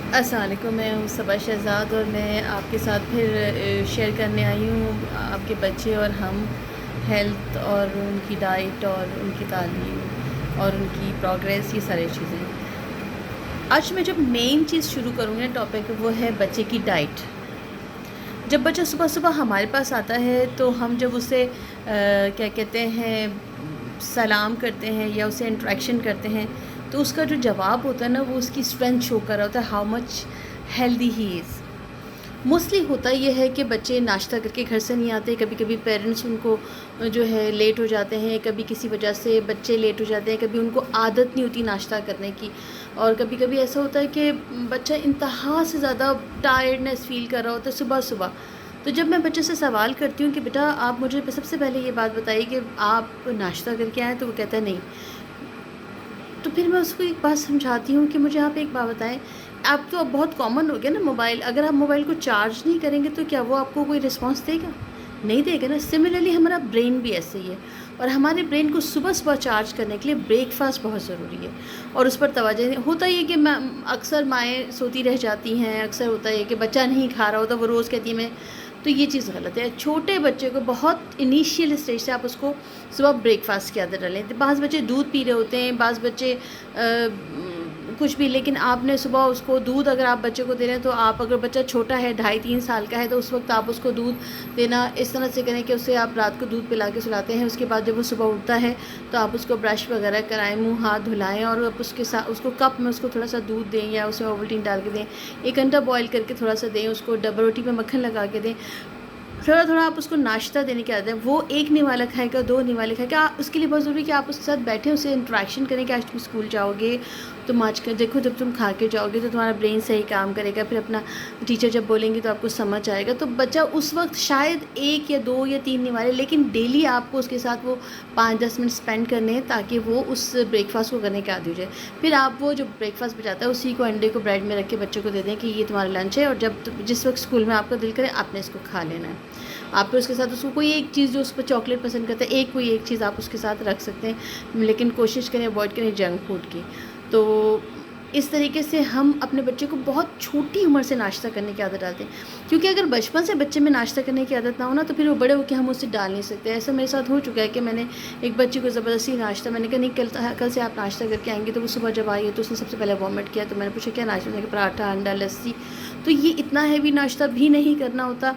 السلام علیکم، میں ہوں صبا شہزاد اور میں آپ کے ساتھ پھر شیئر کرنے آئی ہوں آپ کے بچے اور ہم ہیلتھ اور ان کی ڈائٹ اور ان کی تعلیم اور ان کی پروگریس، یہ ساری چیزیں۔ آج میں جب مین چیز شروع کروں گی ٹاپک، وہ ہے بچے کی ڈائٹ۔ جب بچہ صبح صبح ہمارے پاس آتا ہے تو ہم جب اسے کیا کہتے ہیں سلام کرتے ہیں یا اسے انٹریکشن کرتے ہیں تو اس کا جو جواب ہوتا ہے نا، وہ اس کی اسٹرینتھ شو کر رہا ہوتا ہے، how much healthy he is. Mostly ہوتا یہ ہے کہ بچے ناشتہ کر کے گھر سے نہیں آتے، کبھی کبھی پیرنٹس ان کو جو ہے لیٹ ہو جاتے ہیں، کبھی کسی وجہ سے بچے لیٹ ہو جاتے ہیں، کبھی ان کو عادت نہیں ہوتی ناشتہ کرنے کی، اور کبھی کبھی ایسا ہوتا ہے کہ بچہ انتہا سے زیادہ ٹائرڈنیس فیل کر رہا ہوتا ہے صبح صبح۔ تو جب میں بچے سے سوال کرتی ہوں کہ بیٹا آپ مجھے سب سے پہلے یہ بات بتائیے کہ آپ ناشتہ کر کے آئیں، تو وہ کہتا ہے نہیں۔ تو پھر میں اس کو ایک بات سمجھاتی ہوں کہ مجھے آپ ایک بات بتائیں، آپ تو اب بہت کامن ہو گیا نا موبائل، اگر آپ موبائل کو چارج نہیں کریں گے تو کیا وہ آپ کو کوئی رسپانس دے گا؟ نہیں دے گا نا۔ سملرلی ہمارا برین بھی ایسے ہی ہے، اور ہمارے برین کو صبح صبح چارج کرنے کے لیے بریک فاسٹ بہت ضروری ہے، اور اس پر توجہ ہوتا یہ کہ اکثر مائیں سوتی رہ جاتی ہیں، اکثر ہوتا ہے کہ بچہ نہیں کھا رہا ہوتا، وہ روز کہتی ہے میں، تو یہ چیز غلط ہے۔ چھوٹے بچے کو بہت انیشیل اسٹیج سے آپ اس کو صبح بریک فاسٹ کی عادت ڈالیں۔ بعض بچے دودھ پی رہے ہوتے ہیں، بعض بچے کچھ بھی، لیکن آپ نے صبح اس کو دودھ اگر آپ بچے کو دے رہے ہیں تو آپ، اگر بچہ چھوٹا ہے 2.5-3 سال کا ہے، تو اس وقت آپ اس کو دودھ دینا اس طرح سے کریں کہ اسے آپ رات کو دودھ پلا کے سلاتے ہیں، اس کے بعد جب وہ صبح اٹھتا ہے تو آپ اس کو برش وغیرہ کرائیں، منہ ہاتھ دھلائیں، اور آپ اس کے ساتھ اس کو کپ میں اس کو تھوڑا سا دودھ دیں یا اس میں اوولٹین ڈال کے دیں، 1 گھنٹہ بوائل کر کے تھوڑا سا دیں، اس کو ڈبل روٹی پہ مکھن لگا کے دیں، تھوڑا تھوڑا آپ اس کو ناشتہ دینے کی عادت ہے۔ وہ 1 نوالا کھائے گا، 2 نوالے کھائے گا، اس کے لیے بہت ضروری ہے کہ آپ اس کے ساتھ بیٹھیں، اسے انٹریکشن کریں کہ آج تم اسکول جاؤ گے، تم آج کل دیکھو جب تم کھا کے جاؤ گے تو تمہارا برین صحیح کام کرے گا، پھر اپنا ٹیچر جب بولیں گے تو آپ کو سمجھ آئے گا۔ تو بچہ اس وقت شاید 1 یا 2 یا 3 نوالے، لیکن ڈیلی آپ کو اس کے ساتھ وہ 5-10 منٹ اسپینڈ کرنے ہیں تاکہ وہ اس بریک فاسٹ کو کرنے کے عادی ہو جائے۔ پھر آپ وہ جو بریک فاسٹ بچاتا ہے اسی کو انڈے کو بریڈ میں رکھ کے بچے کو دے دیں کہ یہ تمہارا لنچ ہے، اور جس وقت اسکول میں آپ کا دل کرے آپ نے اس کو کھا لینا ہے۔ آپ پھر اس کے ساتھ اس کو کوئی ایک چیز جو اس کو چاکلیٹ پسند کرتا ہے، کوئی ایک چیز آپ اس کے ساتھ رکھ سکتے ہیں، لیکن کوشش کریں اوائڈ کریں جنک فوڈ کی۔ تو اس طریقے سے ہم اپنے بچے کو بہت چھوٹی عمر سے ناشتہ کرنے کی عادت ڈالتے ہیں، کیونکہ اگر بچپن سے بچے میں ناشتہ کرنے کی عادت نہ ہو نا تو پھر وہ بڑے ہو کے ہم اسے ڈال نہیں سکتے۔ ایسا میرے ساتھ ہو چکا ہے کہ میں نے ایک بچے کو زبردستی ناشتہ، میں نے کہا نہیں کل سے آپ ناشتہ کر کے آئیں گے، تو وہ صبح جب آئی ہے تو اس نے سب سے پہلے وامٹ کیا، تو میں نے پوچھا کیا ناشتہ، میں نے کہا پراٹھا، انڈا، لسی۔ تو یہ اتنا ہیوی ناشتہ بھی نہیں کرنا ہوتا۔